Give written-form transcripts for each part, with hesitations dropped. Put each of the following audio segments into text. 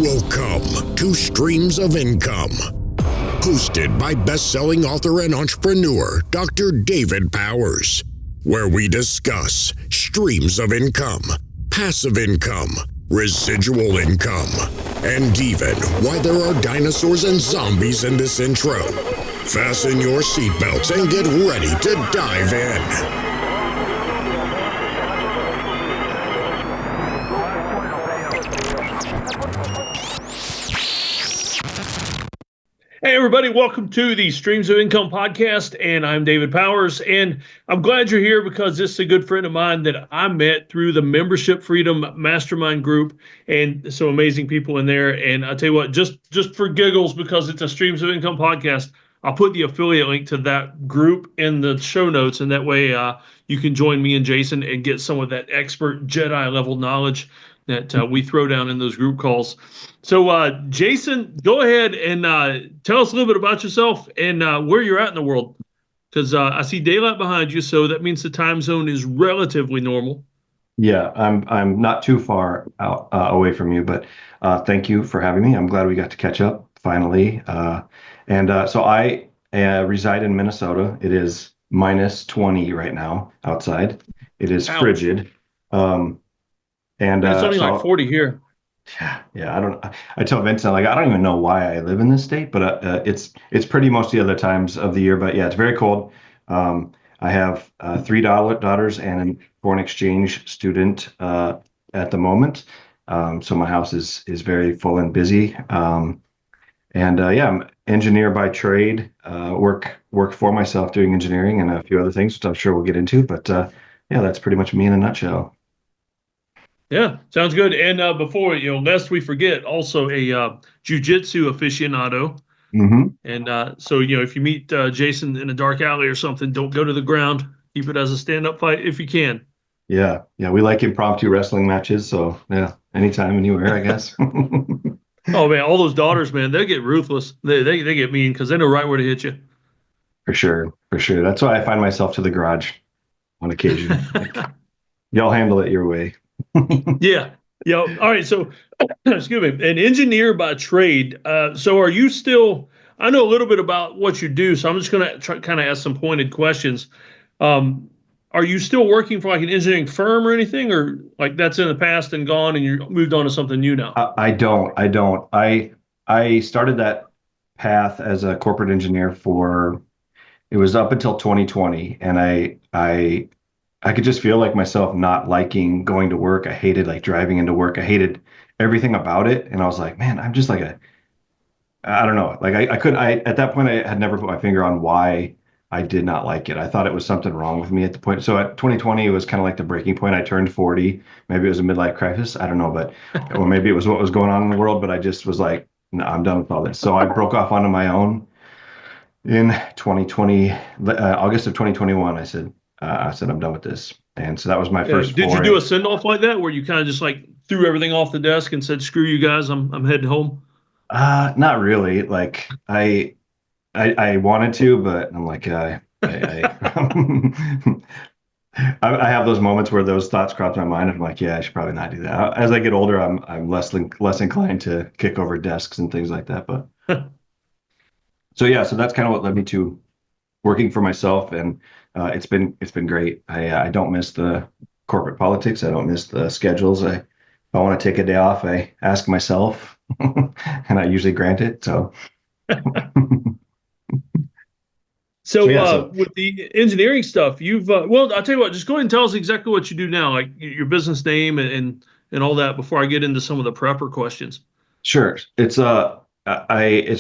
Welcome to Streams of Income, hosted by best-selling author and entrepreneur Dr. David Powers, where we discuss streams of income, passive income, residual income, and even why there are dinosaurs and zombies in this intro. Fasten your seatbelts and get ready to dive in. Hey, everybody, welcome to the Streams of Income podcast, and I'm David Powers, and I'm glad you're here because this is a good friend of mine that I met through the Membership Freedom Mastermind group, and some amazing people in there. And I'll tell you what, just for giggles, because it's a Streams of Income podcast, I'll put the affiliate link to that group in the show notes, and that way you can join me and Jason and get some of that expert Jedi level knowledge that we throw down in those group calls. So, Jason, go ahead and tell us a little bit about yourself and where you're at in the world, because I see daylight behind you, so that means the time zone is relatively normal. Yeah, I'm not too far out away from you, but thank you for having me. I'm glad we got to catch up finally. So I reside in Minnesota. It is minus 20 right now outside. It is frigid. It's only like 40 here. Yeah. I tell Vincent, like, I don't even know why I live in this state, but it's pretty most of the other times of the year. But yeah, it's very cold. I have three daughters and a foreign exchange student at the moment. So my house is very full and busy. I'm engineer by trade. Work for myself doing engineering and a few other things, which I'm sure we'll get into. But that's pretty much me in a nutshell. Yeah, sounds good. And before, lest we forget, also a jiu-jitsu aficionado. Mm-hmm. And so, if you meet Jason in a dark alley or something, don't go to the ground. Keep it as a stand-up fight if you can. Yeah, we like impromptu wrestling matches. So yeah, anytime, anywhere, I guess. Oh man, all those daughters, man, they get ruthless. They get mean because they know right where to hit you. For sure. That's why I find myself to the garage on occasion. Like, y'all handle it your way. Yeah. All right. So, excuse me, an engineer by trade. So are you still, I know a little bit about what you do, so I'm just going to kind of ask some pointed questions. Are you still working for like an engineering firm or anything, or like that's in the past and gone and you moved on to something new now? I don't. I started that path as a corporate engineer it was up until 2020. And I could just feel like myself not liking going to work. I hated like driving into work. I hated everything about it. And I was like, man, I'm just like I don't know. Like at that point, I had never put my finger on why I did not like it. I thought it was something wrong with me at the point. So at 2020, it was kind of like the breaking point. I turned 40. Maybe it was a midlife crisis. I don't know, or maybe it was what was going on in the world, but I just was like, no, I'm done with all this. So I broke off onto my own in 2020, August of 2021. I said, I'm done with this. And so that was my first Did you do a send-off like that where you kind of just like threw everything off the desk and said, screw you guys, I'm heading home? Not really. Like I wanted to, but I'm like, I have those moments where those thoughts crop to my mind. I'm like, yeah, I should probably not do that. As I get older, I'm less inclined to kick over desks and things like that. But so that's kind of what led me to working for myself, and it's been great. I don't miss the corporate politics. I don't miss the schedules. If I want to take a day off, I ask myself, and I usually grant it. So. So with the engineering stuff, you've I'll tell you what, just go ahead and tell us exactly what you do now, like your business name and all that, before I get into some of the prepper questions. Sure. It's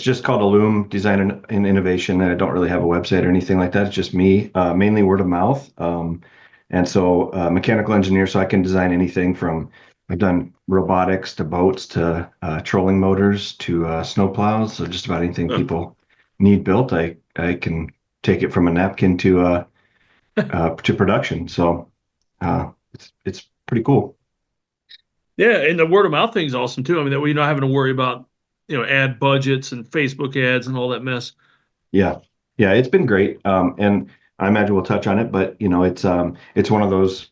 just called Illum Design and Innovation, and I don't really have a website or anything like that. It's just me, mainly word of mouth. And so mechanical engineer, so I can design anything from, I've done robotics to boats to trolling motors to snowplows. So just about anything people need built, I can take it from a napkin to production. So it's pretty cool. Yeah, and the word of mouth thing is awesome too. I mean, that way you're not having to worry about ad budgets and Facebook ads and all that mess. Yeah, it's been great. And I imagine we'll touch on it, but it's one of those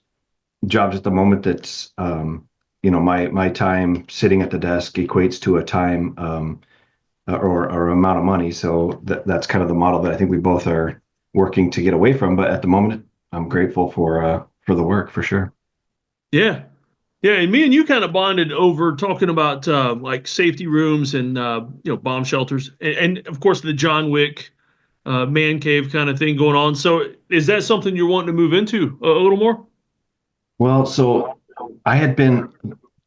jobs at the moment that's my time sitting at the desk equates to a time or amount of money. So that's kind of the model that I think we both are working to get away from. But at the moment, I'm grateful for the work for sure. Yeah. Yeah, and me and you kind of bonded over talking about like safety rooms and bomb shelters, and of course the John Wick man cave kind of thing going on. So is that something you're wanting to move into a little more? Well, so I had been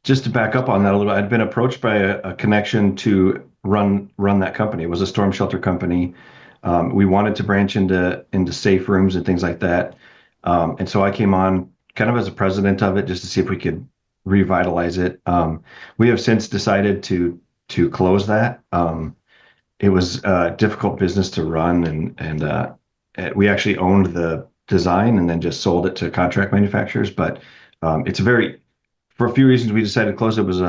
just to back up on that a little. I'd been approached by a connection to run that company. It was a storm shelter company. We wanted to branch into safe rooms and things like that. And so I came on kind of as a president of it just to see if we could revitalize it. We have since decided to close that. It was a difficult business to run, and we actually owned the design and then just sold it to contract manufacturers. But it's for a few reasons, we decided to close. It was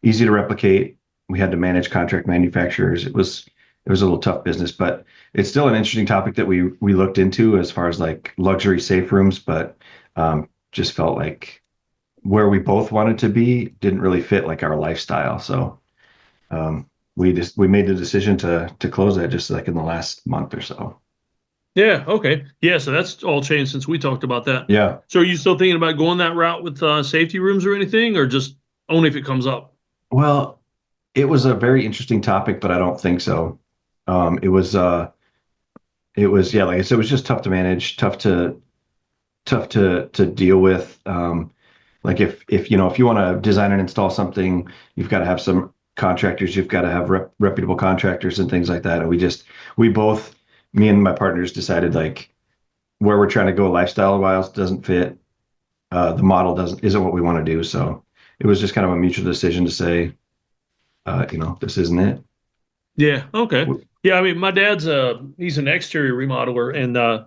easy to replicate. We had to manage contract manufacturers. It was a little tough business, but it's still an interesting topic that we looked into as far as like luxury safe rooms, but just felt like where we both wanted to be didn't really fit like our lifestyle. So we made the decision to close that just like in the last month or so. Yeah. Okay. Yeah. So that's all changed since we talked about that. Yeah. So are you still thinking about going that route with safety rooms or anything, or just only if it comes up? Well, it was a very interesting topic, but I don't think so. It was yeah, like I said, it was just tough to manage, tough to deal with. Like if you want to design and install something, you've got to have some contractors, you've got to have reputable contractors and things like that. And we both, me and my partners, decided like where we're trying to go lifestyle wise doesn't fit. The model isn't what we want to do. So it was just kind of a mutual decision to say, this isn't it. Yeah. Okay. Yeah. I mean, my dad's he's an exterior remodeler, and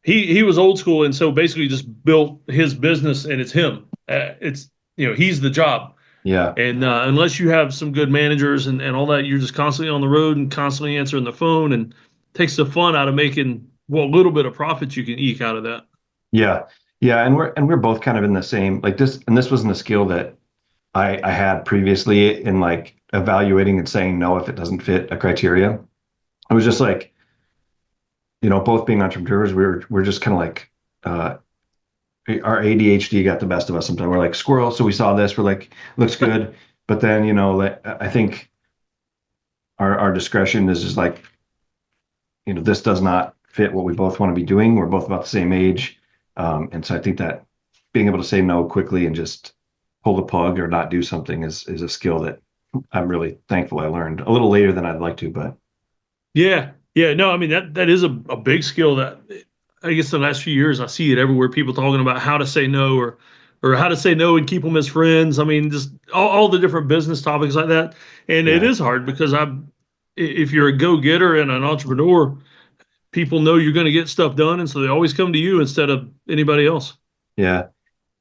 he was old school, and so basically just built his business, and it's him. It's he's the job. Yeah. And unless you have some good managers and all that, you're just constantly on the road and constantly answering the phone, and takes the fun out of making what little bit of profits you can eke out of that. Yeah. Yeah. And we're both kind of in the same like this, and this wasn't a skill that I had previously in like evaluating and saying no if it doesn't fit a criteria. It was just like, both being entrepreneurs, we're just kind of like our ADHD got the best of us sometimes. We're like squirrel, so we saw this, we're like, looks good. But then, like, I think our discretion is just like, this does not fit what we both want to be doing. We're both about the same age. And so I think that being able to say no quickly and just pull the plug or not do something is a skill that I'm really thankful I learned a little later than I'd like to, but Yeah. Yeah. No, I mean, that is a big skill that I guess the last few years I see it everywhere. People talking about how to say no, or how to say no and keep them as friends. I mean, just all the different business topics like that. And it yeah, is hard because if you're a go-getter and an entrepreneur, people know you're going to get stuff done. And so they always come to you instead of anybody else. yeah,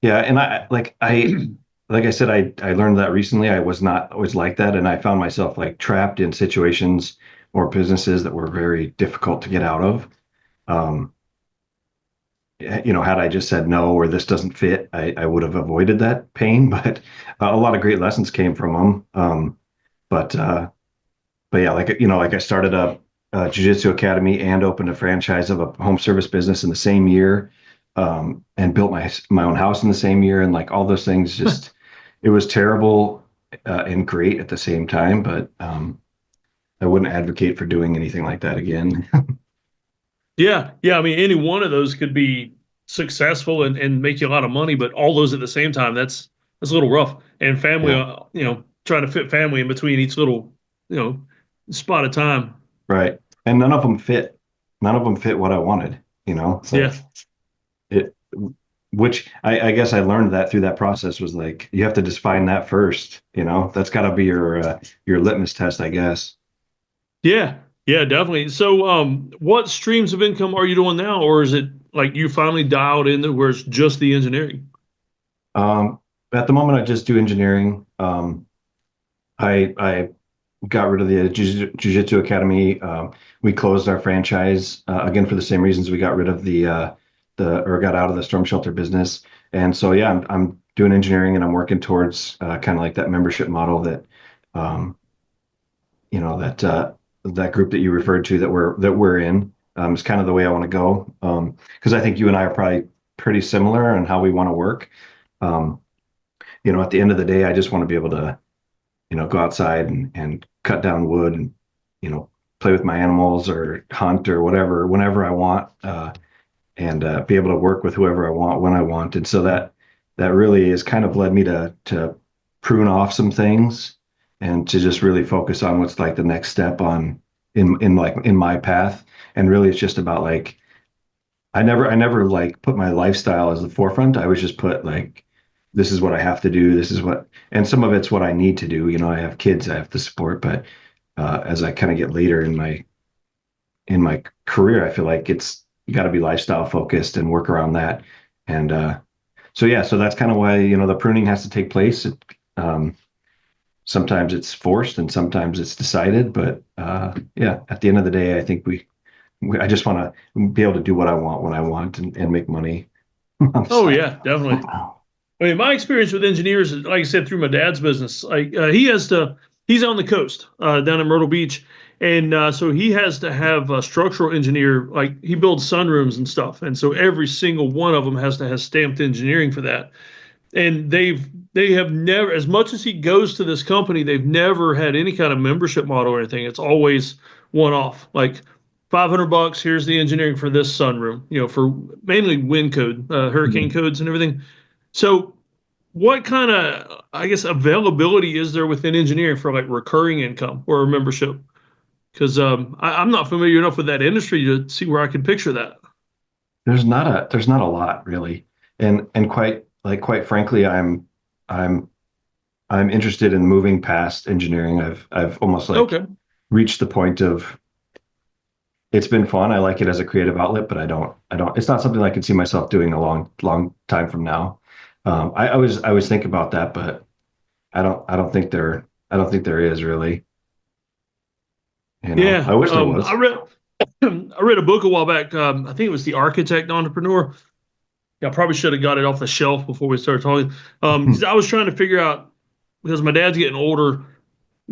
yeah. And like I said, I learned that recently. I was not always like that, and I found myself like trapped in situations or businesses that were very difficult to get out of. Um, had I just said no or this doesn't fit, I would have avoided that pain. But a lot of great lessons came from them. But yeah, like I started a jiu-jitsu academy and opened a franchise of a home service business in the same year, and built my own house in the same year, and like all those things. Just it was terrible and great at the same time. But I wouldn't advocate for doing anything like that again. Yeah. Yeah. I mean, any one of those could be successful and make you a lot of money, but all those at the same time, that's a little rough. And family, Yeah. Trying to fit family in between each little, spot of time. Right. And none of them fit. None of them fit what I wanted, So Yeah. it, which I guess I learned that through that process was like, you have to just find that first, that's got to be your litmus test, I guess. Yeah. Yeah, definitely. So, what streams of income are you doing now, or is it like you finally dialed in where it's just the engineering? At the moment, I just do engineering. I got rid of the Jiu-Jitsu Academy. We closed our franchise again for the same reasons we got rid of or got out of the storm shelter business. And so, yeah, doing engineering, and I'm working towards kind of like that membership model that, um, that group that you referred to that we're in, is kind of the way I want to go. Because I think you and I are probably pretty similar on how we want to work. Um, at the end of the day, I just want to be able to, go outside and cut down wood and, play with my animals or hunt or whatever, whenever I want, and be able to work with whoever I want when I want. And so that really has kind of led me to prune off some things and to just really focus on what's like the next step on in my path. And really, it's just about like I never like put my lifestyle as the forefront. I always just put like, this is what I have to do. This is what, and some of it's what I need to do. I have kids I have to support, but as I kind of get later in my career, I feel like you got to be lifestyle focused and work around that. And so that's kind of why the pruning has to take place. Sometimes it's forced and sometimes it's decided, but at the end of the day, I think I just want to be able to do what I want when I want and make money on the Oh side. yeah, definitely. I mean, my experience with engineers is, like I said, through my dad's business. Like he's on the coast down in Myrtle Beach, and so he has to have a structural engineer. Like he builds sunrooms and stuff, and so every single one of them has to have stamped engineering for that. And they have never, as much as he goes to this company, they've never had any kind of membership model or anything. It's always one off, like $500. Here's the engineering for this sunroom, for mainly wind code, hurricane codes and everything. So what kind of, I guess, availability is there within engineering for like recurring income or a membership? Because I'm not familiar enough with that industry to see where I can picture that. There's not a lot really, and quite frankly, I'm interested in moving past engineering. I've almost like Okay. reached the point of, it's been fun. I like it as a creative outlet, but I don't. It's not something I can see myself doing a long time from now. I always think about that, but I don't think there is really. Yeah. I wish there was. I read I read a book a while back. I think it was The Architect Entrepreneur. Yeah, I probably should have got it off the shelf before we started talking. 'Cause I was trying to figure out, because my dad's getting older,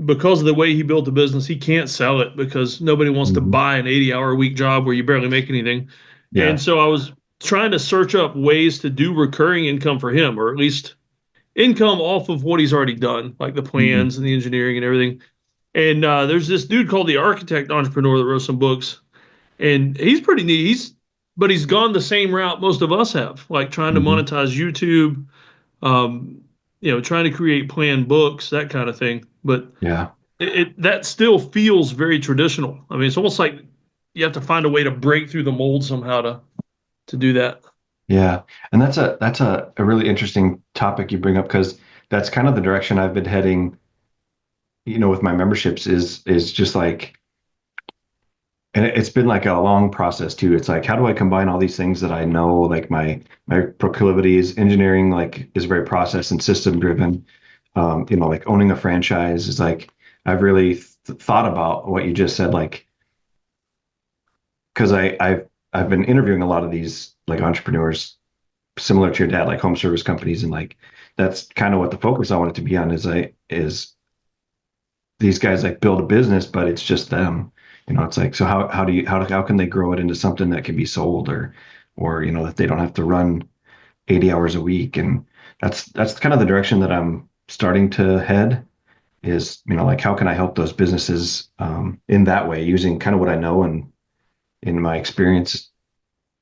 because of the way he built the business, he can't sell it because nobody wants to Mhm. buy an 80-hour a week job where you barely make anything. And Yeah. so I was trying to search up ways to do recurring income for him, or at least income off of what he's already done, like the Mhm. plans and the engineering and everything. And there's this dude called the Architect Entrepreneur that wrote some books, and he's pretty neat. But he's gone the same route most of us have, like trying to Mhm. monetize YouTube, um, trying to create planned books, that kind of thing. But Yeah. that still feels very traditional. I mean, it's almost like you have to find a way to break through the mold somehow to do that. Yeah, and that's a really interesting topic you bring up, because that's kind of the direction I've been heading, with my memberships is just like, and it's been like a long process too. It's like, how do I combine all these things that I know, like my proclivities, engineering, like is very process and system driven. Like owning a franchise is like, I've really thought about what you just said, like, because I've been interviewing a lot of these like entrepreneurs similar to your dad, like home service companies, and like that's kind of what the focus I want it to be on is these guys like build a business, but it's just them. It's like, so how can they grow it into something that can be sold, or that they don't have to run 80 hours a week. And that's kind of the direction that I'm starting to head, is like, how can I help those businesses in that way, using kind of what I know and in my experience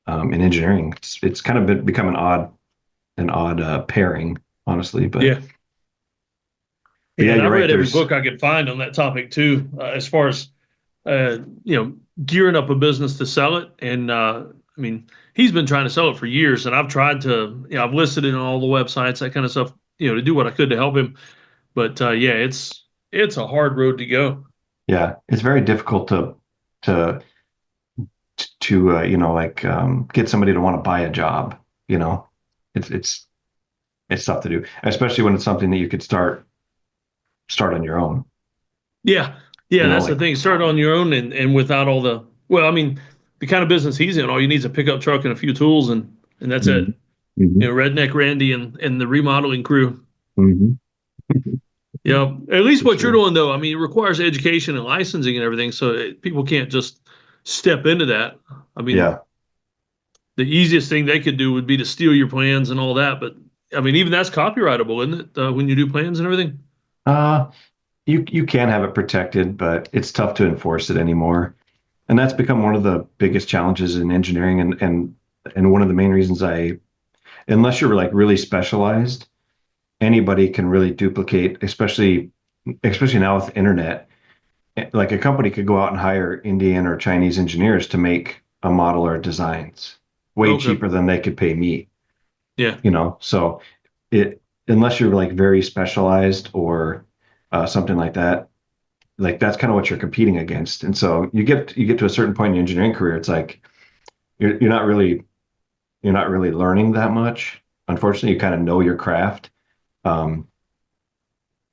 in engineering. It's kind of become an odd pairing, honestly. But Yeah. but Yeah, yeah, and I you're right. read every There's book I could find on that topic too, as far as uh, gearing up a business to sell it. And I mean, he's been trying to sell it for years, and I've tried to, I've listed it on all the websites, that kind of stuff, to do what I could to help him. But yeah, it's a hard road to go. yeah, it's very difficult to like get somebody to want to buy a job. You know, it's tough to do, especially when it's something that you could start on your own. Yeah, yeah, that's the Like thing. Start on your own, and without all the, well, I mean, the kind of business he's in, all you need is a pickup truck and a few tools, and that's it. Redneck Randy and the remodeling crew. Mm-hmm. Yeah, at least For what you're sure. doing though, I mean, it requires education and licensing and everything, so people can't just step into that. I mean, Yeah. the easiest thing they could do would be to steal your plans and all that, but I mean, even that's copyrightable, isn't it? When you do plans and everything. Uh, you can have it protected, but it's tough to enforce it anymore. And that's become one of the biggest challenges in engineering, and one of the main reasons unless you're like really specialized, anybody can really duplicate, especially now with internet. Like a company could go out and hire Indian or Chinese engineers to make a model or designs way Okay. cheaper than they could pay me, Yeah. So it unless you're like very specialized or something like that, like that's kind of what you're competing against. And so you get to a certain point in your engineering career, it's like you're not really learning that much. Unfortunately, you kind of know your craft. Um,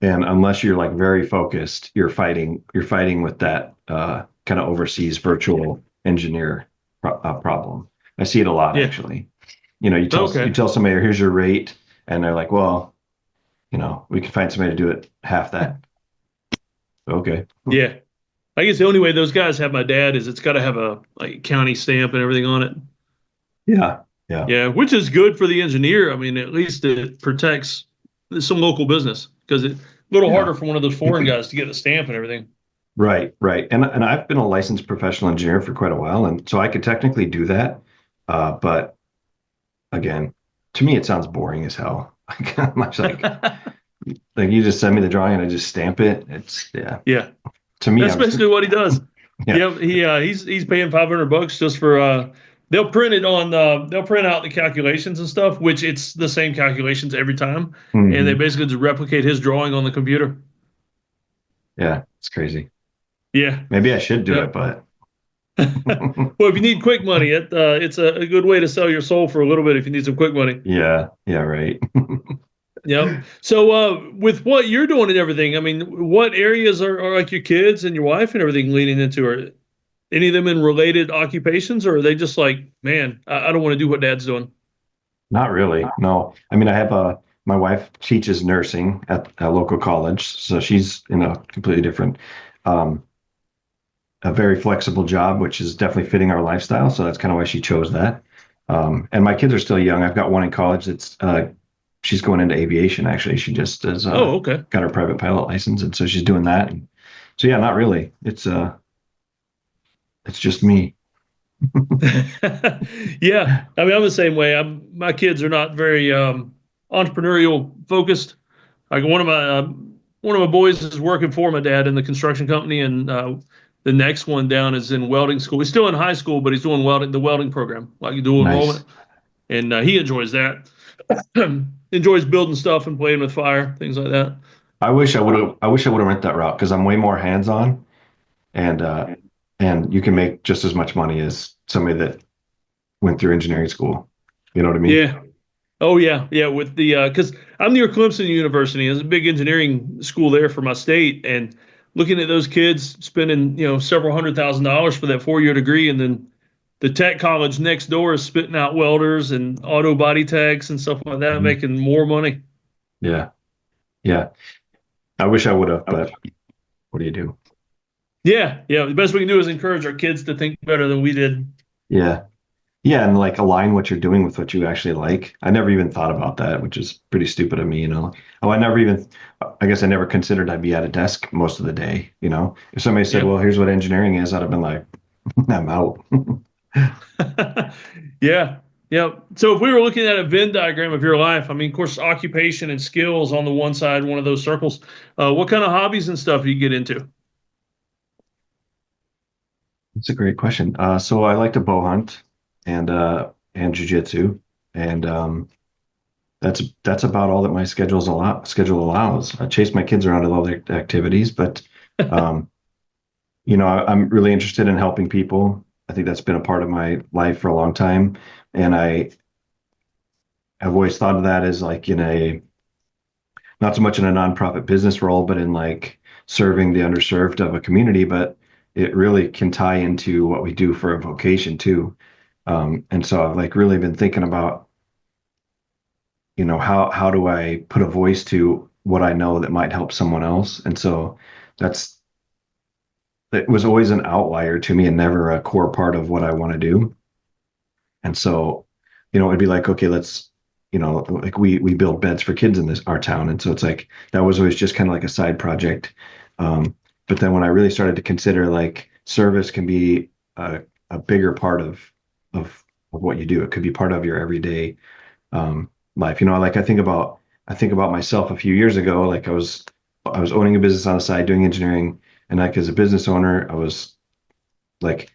and unless you're like very focused, you're fighting with that kind of overseas virtual engineer problem. I see it a lot Yeah. actually. You tell Okay. somebody, here's your rate, and they're like, well, we can find somebody to do it half that. Okay. Yeah. I guess the only way those guys have my dad is it's got to have a like county stamp and everything on it. Yeah. Yeah. Yeah, which is good for the engineer. I mean, at least it protects some local business because it's a little Yeah. harder for one of those foreign guys to get a stamp and everything. Right. Right. And I've been a licensed professional engineer for quite a while, and so I could technically do that. But again, to me, it sounds boring as hell. Much like you just send me the drawing and I just stamp it. It's yeah. Yeah, To me, that's I'm basically what he does. yeah. Yeah, he's paying $500 just for they'll print out the calculations and stuff, which it's the same calculations every time, and they Hmm. basically just replicate his drawing on the computer. Yeah. It's crazy. Yeah. Maybe I should do Yeah. it, but Well, if you need quick money, it's a good way to sell your soul for a little bit if you need some quick money. yeah. Yeah. Right. Yep. So, with what you're doing and everything, I mean, what areas are like your kids and your wife and everything leaning into? Are any of them in related occupations, or are they just like, man, I don't want to do what dad's doing? Not really. No. I mean, my wife teaches nursing at a local college, so she's in a completely different, um, a very flexible job, which is definitely fitting our lifestyle. So that's kind of why she chose that. And my kids are still young. I've got one in college that's she's going into aviation. Actually, she just has Oh, okay. got her private pilot license, and so she's doing that. And so yeah, not really. It's just me. Yeah. I mean, I'm the same way. My kids are not very entrepreneurial focused. Like one of my boys is working for my dad in the construction company, and the next one down is in welding school. He's still in high school, but he's doing the welding program, like dual Nice. enrollment, and he enjoys that. Enjoys building stuff and playing with fire, things like that. I wish I would have went that route because I'm way more hands-on, and and you can make just as much money as somebody that went through engineering school. You know what I mean? Yeah. Oh yeah, yeah. With the because I'm near Clemson University, there's a big engineering school there for my state, and looking at those kids spending several $100,000 for that 4-year degree, and then the tech college next door is spitting out welders and auto body techs and stuff like that, Mhm. making more money. Yeah. Yeah. I wish I would have, but what do you do? Yeah, yeah. The best we can do is encourage our kids to think better than we did. Yeah. Yeah, and like align what you're doing with what you actually like. I never even thought about that, which is pretty stupid of me. Oh, I guess I never considered I'd be at a desk most of the day. If somebody said, Yeah. well, here's what engineering is, I'd have been like, I'm out. Yeah. Yeah. So if we were looking at a Venn diagram of your life, I mean, of course, occupation and skills on the one side, one of those circles. What kind of hobbies and stuff do you get into? That's a great question. So I like to bow hunt and jujitsu, and that's about all that my schedule allows. I chase my kids around to all their activities, but um, I'm really interested in helping people. I think that's been a part of my life for a long time, and I've always thought of that as like in a not so much in a nonprofit business role, but in like serving the underserved of a community. But it really can tie into what we do for a vocation too. And so I've like really been thinking about how do I put a voice to what I know that might help someone else? And so that's it was always an outlier to me and never a core part of what I want to do. And so, it'd be like, okay, let's, like we build beds for kids in our town. And so it's like that was always just kind of like a side project. But then when I really started to consider like service can be a bigger part of what you do. It could be part of your everyday life. Like I think about myself a few years ago, like I was owning a business on the side doing engineering, and like as a business owner, I was like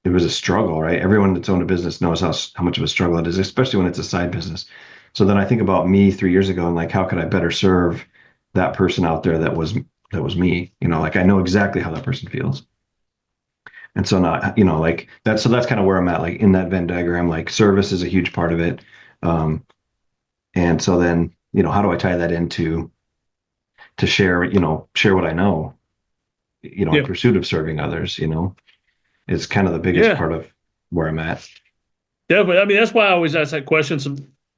it was a struggle, right? Everyone that's owned a business knows how much of a struggle it is, especially when it's a side business. So then I think about me 3 years ago and like how could I better serve that person out there that was me? Like I know exactly how that person feels. And so not, like that's kind of where I'm at, like in that Venn diagram, like service is a huge part of it. Um, and so then, how do I tie that into to share what I know, in Yeah. pursuit of serving others, is kind of the biggest Yeah. part of where I'm at. Definitely. I mean, that's why I always ask that question.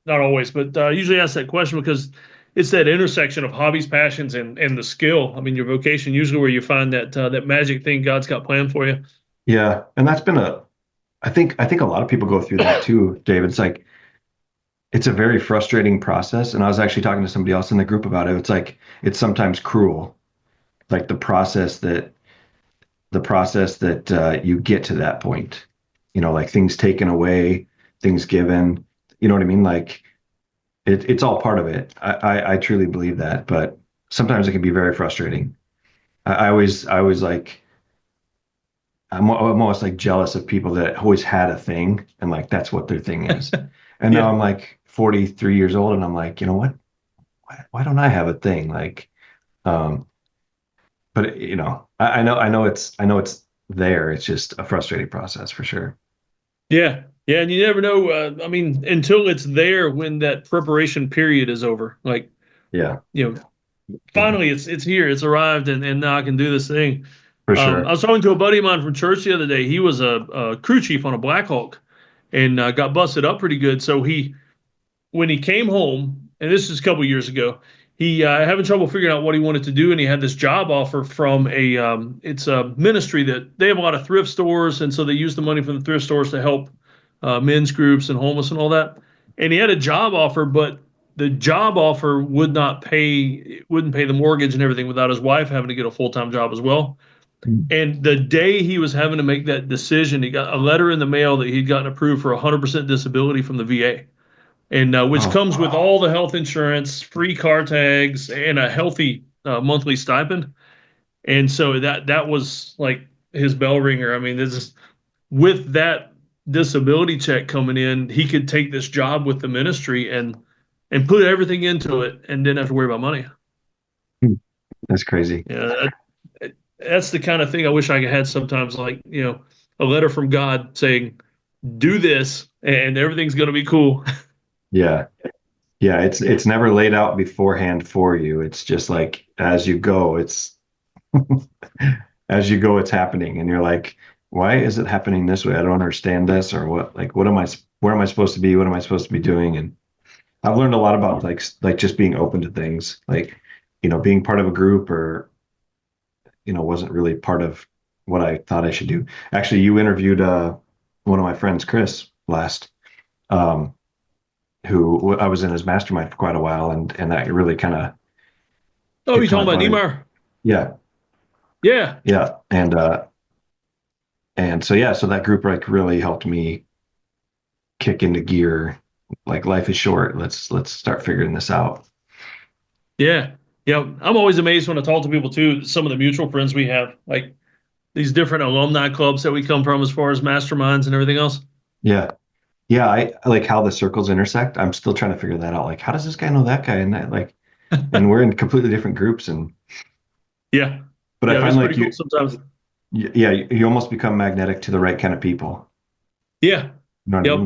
Not always, but usually ask that question because it's that intersection of hobbies, passions, and the skill. I mean, your vocation usually where you find that magic thing God's got planned for you. Yeah. And that's been I think a lot of people go through that too, David. It's like, it's a very frustrating process. And I was actually talking to somebody else in the group about it. It's like, it's sometimes cruel, like the process that you get to that point, like things taken away, things given, you know what I mean? Like it's all part of it. I truly believe that, but sometimes it can be very frustrating. I always like, I'm almost like jealous of people that always had a thing and like that's what their thing is. And now Yeah. I'm like 43 years old and I'm like, you know what? Why don't I have a thing? Like, um, but I know it's there. It's just a frustrating process for sure. Yeah. Yeah. And you never know. I mean, until it's there when that preparation period is over. Like, Yeah, you know, yeah, finally it's here, it's arrived, and now I can do this thing. for I sure. was talking to a buddy of mine from church the other day. He was a crew chief on a Black Hawk and got busted up pretty good. So when he came home, and this is a couple years ago, he having trouble figuring out what he wanted to do, and he had this job offer from it's a ministry that they have a lot of thrift stores, and so they use the money from the thrift stores to help men's groups and homeless and all that. And he had a job offer, but the job offer wouldn't pay the mortgage and everything without his wife having to get a full time job as well. And the day he was having to make that decision, he got a letter in the mail that he'd gotten approved for 100% disability from the VA, and which Oh, comes with all the health insurance, free car tags, and a healthy monthly stipend. And so that was like his bell ringer. I mean, this is with that disability check coming in, he could take this job with the ministry and put everything into it and didn't have to worry about money. that's crazy. Yeah, that's the kind of thing I wish I had sometimes. Like a letter from God saying, "Do this, and everything's gonna be cool." Yeah, yeah. It's never laid out beforehand for you. It's just like as you go. It's as you go, it's happening, and you're like, why is it happening this way? I don't understand this, or what? Like, where am I supposed to be? What am I supposed to be doing? And I've learned a lot about like just being open to things, like being part of a group or wasn't really part of what I thought I should do. Actually, you interviewed one of my friends, Chris, last, um, who I was in his mastermind for quite a while, and that really kind of Oh, it you kind talking of about brought in, Neymar? yeah, Yeah, yeah, and so yeah, so that group like really helped me kick into gear. Like life is short. Let's start figuring this out. yeah, yeah. I'm always amazed when I talk to people too. Some of the mutual friends we have, like these different alumni clubs that we come from, as far as masterminds and everything else. Yeah, yeah. I like how the circles intersect. I'm still trying to figure that out. Like, how does this guy know that guy? And that like, and we're in completely different groups. Yeah, But I yeah. find It's like pretty cool sometimes. yeah, you almost become magnetic to the right kind of people. Yeah, You know what I mean?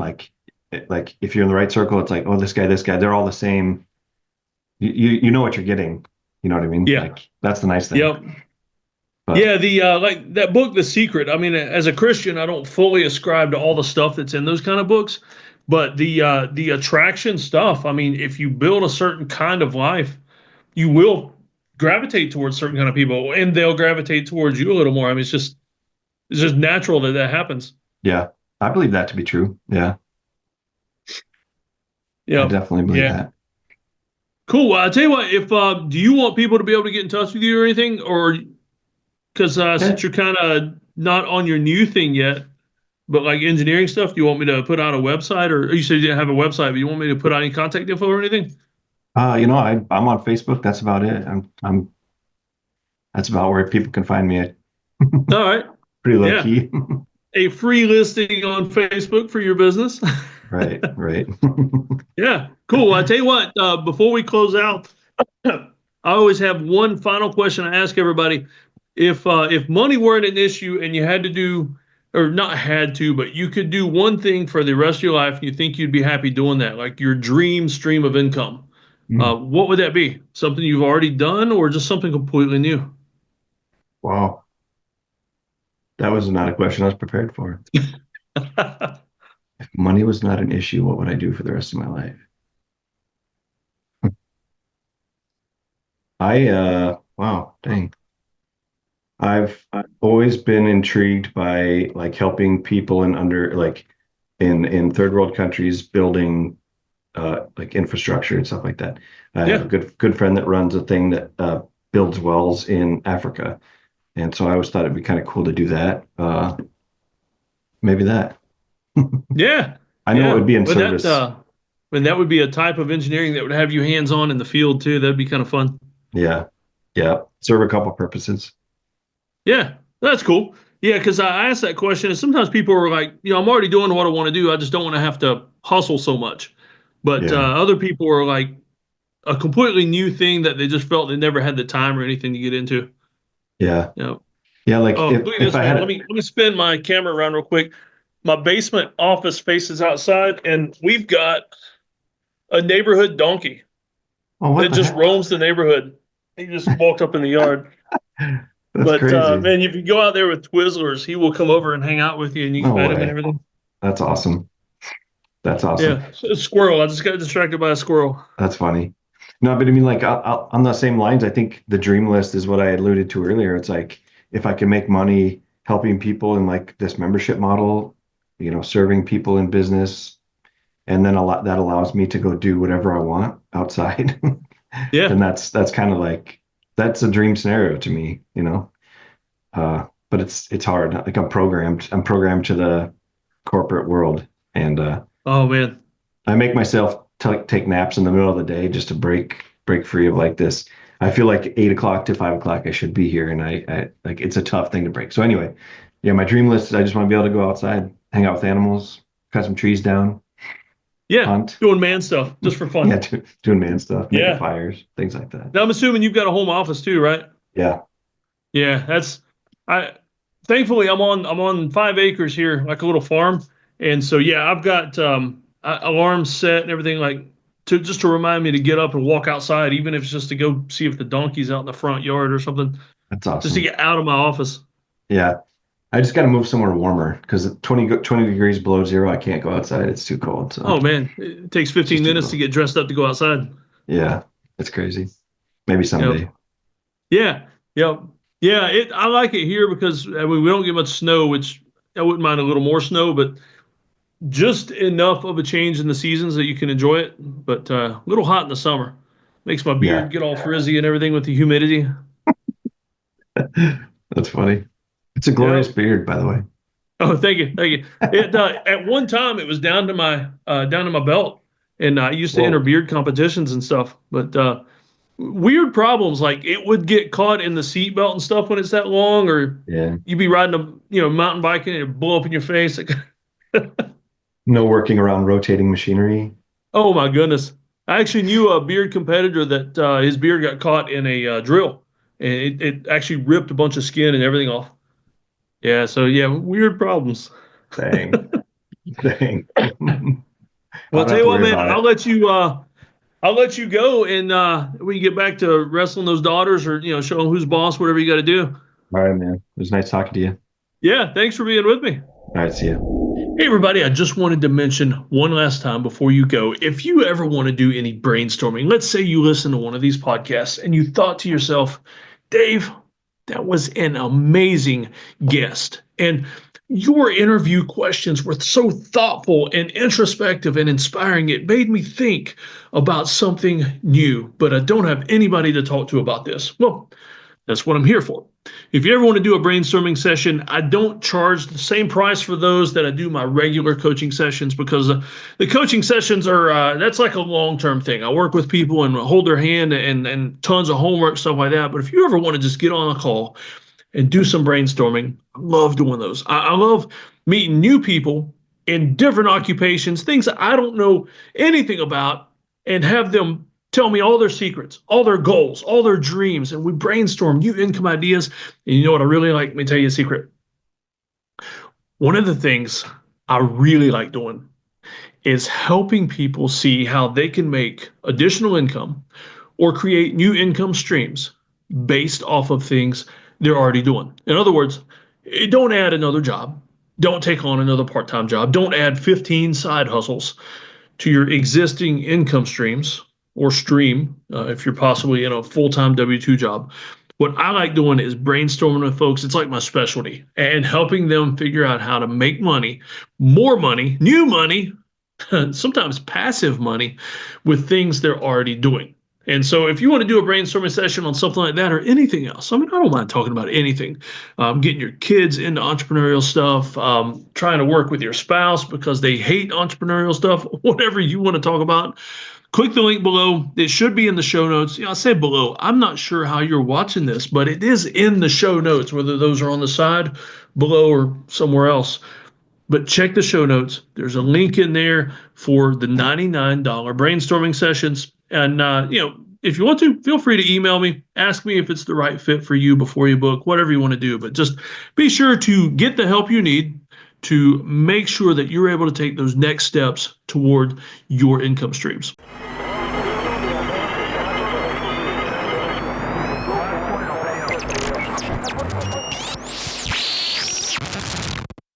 yep, Like if you're in the right circle, it's like, oh, this guy, they're all the same. You know what you're getting. You know what I mean? yeah, Like that's the nice thing. yep. But Yeah, the like that book, The Secret. I mean, as a Christian, I don't fully ascribe to all the stuff that's in those kind of books, But the attraction stuff, I mean, if you build a certain kind of life, you will gravitate towards certain kind of people, and they'll gravitate towards you a little more. I mean, it's just natural that that happens. Yeah, I believe that to be true. Yeah, I Yeah, definitely believe yeah. that. Cool. Well, I tell you what, if do you want people to be able to get in touch with you or anything, or because Yeah. since you're kind of not on your new thing yet, but like engineering stuff, do you want me to put out a website, or you said you didn't have a website, but you want me to put out any contact info or anything? I'm on Facebook. That's about it. That's about where people can find me. All right. Pretty low Yeah. key. A free listing on Facebook for your business. Right, right. Yeah. Cool. I tell you what, before we close out, I always have one final question I ask everybody. If money weren't an issue and you had to do, or not had to, but you could do one thing for the rest of your life and you think you'd be happy doing that, like your dream stream of income, Mm, what would that be? Something you've already done or just something completely new? wow. That was not a question I was prepared for. If money was not an issue, what would I do for the rest of my life? Wow, dang. I've always been intrigued by like helping people in under like in third world countries building like infrastructure and stuff like that. I have a Yeah. good friend that runs a thing that builds wells in Africa, and so I always thought it'd be kind of cool to do that. Maybe that. Yeah. I know it Yeah. would be in But service. that would be a type of engineering that would have you hands on in the field too. That'd be kind of fun. Yeah, yeah, serve a couple purposes. Yeah, that's cool. Yeah, because I asked that question, and sometimes people are like, I'm already doing what I want to do. I just don't want to have to hustle so much. But Yeah, other people are like a completely new thing that they just felt they never had the time or anything to get into. yeah, You know, yeah. Like oh, look at if this, I had man. it, Let me spin my camera around real quick. My basement office faces outside, and we've got a neighborhood donkey oh, what that the just heck? roams the neighborhood. He just walked up in the yard. That's But crazy. man, if you go out there with Twizzlers, he will come over and hang out with you, and you can No pet him and way. everything. That's awesome. That's awesome. Yeah, so a squirrel. I just got distracted by a squirrel. That's funny. No, but I mean, like on the same lines, I think the dream list is what I alluded to earlier. It's like if I can make money helping people in like this membership model, serving people in business, and then a lot that allows me to go do whatever I want outside, then Yeah. that's kind of like that's a dream scenario to me. But it's hard. Like I'm programmed to the corporate world, and Oh man. I make myself take naps in the middle of the day just to break free of like this. I feel like 8 o'clock to 5 o'clock I should be here, and I like it's a tough thing to break. So anyway, yeah, my dream list is I just want to be able to go outside, hang out with animals, cut some trees down, Yeah, hunt. doing man stuff just for Yeah, fun. doing man stuff, making Yeah. fires, things like that. Now I'm assuming you've got a home office too, right? Yeah, Yeah, that's I. Thankfully, I'm on 5 acres here, like a little farm, and so yeah, I've got alarms set and everything like to just to remind me to get up and walk outside, even if it's just to go see if the donkey's out in the front yard or something, that's just to awesome. get out of my office. Yeah, I just got to move somewhere warmer because 20 degrees below zero, I can't go outside. It's too cold. So Oh man, it takes it's 15 just too minutes to cold. get dressed up to go outside. Yeah, it's crazy. Maybe Yep. someday. Yeah. Yep. Yeah. I like it here because I mean we don't get much snow, which I wouldn't mind a little more snow, but just enough of a change in the seasons that you can enjoy it. But a little hot in the summer makes my Yeah, beard get all frizzy and everything with the humidity. that's funny. It's a glorious Yep. beard, by the way. Oh, thank you, thank you. It at one time it was down to my belt, and I used to enter Whoa. beard competitions and stuff. But weird problems like it would get caught in the seat belt and stuff when it's that long, or Yeah. you'd be riding a mountain biking and it'd blow up in your face. No working around rotating machinery. Oh my goodness! I actually knew a beard competitor that his beard got caught in a drill, and it actually ripped a bunch of skin and everything off. Yeah, so yeah, weird problems. Dang. Dang. I Well, I'll don't tell have you to what, worry man, about it. I'll let you go, and we can get back to wrestling those daughters, or show them who's boss, whatever you got to do. All right, man. It was nice talking to you. Yeah, thanks for being with me. All right, see you. Hey, everybody, I just wanted to mention one last time before you go. If you ever want to do any brainstorming, let's say you listen to one of these podcasts and you thought to yourself, Dave, that was an amazing guest. And your interview questions were so thoughtful and introspective and inspiring. It made me think about something new, but I don't have anybody to talk to about this. Well, that's what I'm here for. If you ever want to do a brainstorming session, I don't charge the same price for those that I do my regular coaching sessions, because the coaching sessions are, that's like a long-term thing. I work with people and hold their hand and tons of homework, stuff like that. But if you ever want to just get on a call and do some brainstorming, I love doing those. I love meeting new people in different occupations, things that I don't know anything about, and have them tell me all their secrets, all their goals, all their dreams, and we brainstorm new income ideas. And you know what I really like? Let me tell you a secret. One of the things I really like doing is helping people see how they can make additional income or create new income streams based off of things they're already doing. In other words, don't add another job. Don't take on another part-time job. Don't add 15 side hustles to your existing income streams, or stream, if you're possibly in a full-time W-2 job. What I like doing is brainstorming with folks. It's like my specialty, and helping them figure out how to make money, more money, new money, sometimes passive money, with things they're already doing. And so if you want to do a brainstorming session on something like that or anything else, I mean, I don't mind talking about anything. Getting your kids into entrepreneurial stuff, trying to work with your spouse because they hate entrepreneurial stuff, whatever you want to talk about, click the link below. It should be in the show notes. I say below. I'm not sure how you're watching this, but it is in the show notes, whether those are on the side, below, or somewhere else. But check the show notes. There's a link in there for the $99 brainstorming sessions. And, if you want to, feel free to email me. Ask me if it's the right fit for you before you book, whatever you want to do. But just be sure to get the help you need to make sure that you're able to take those next steps toward your income streams.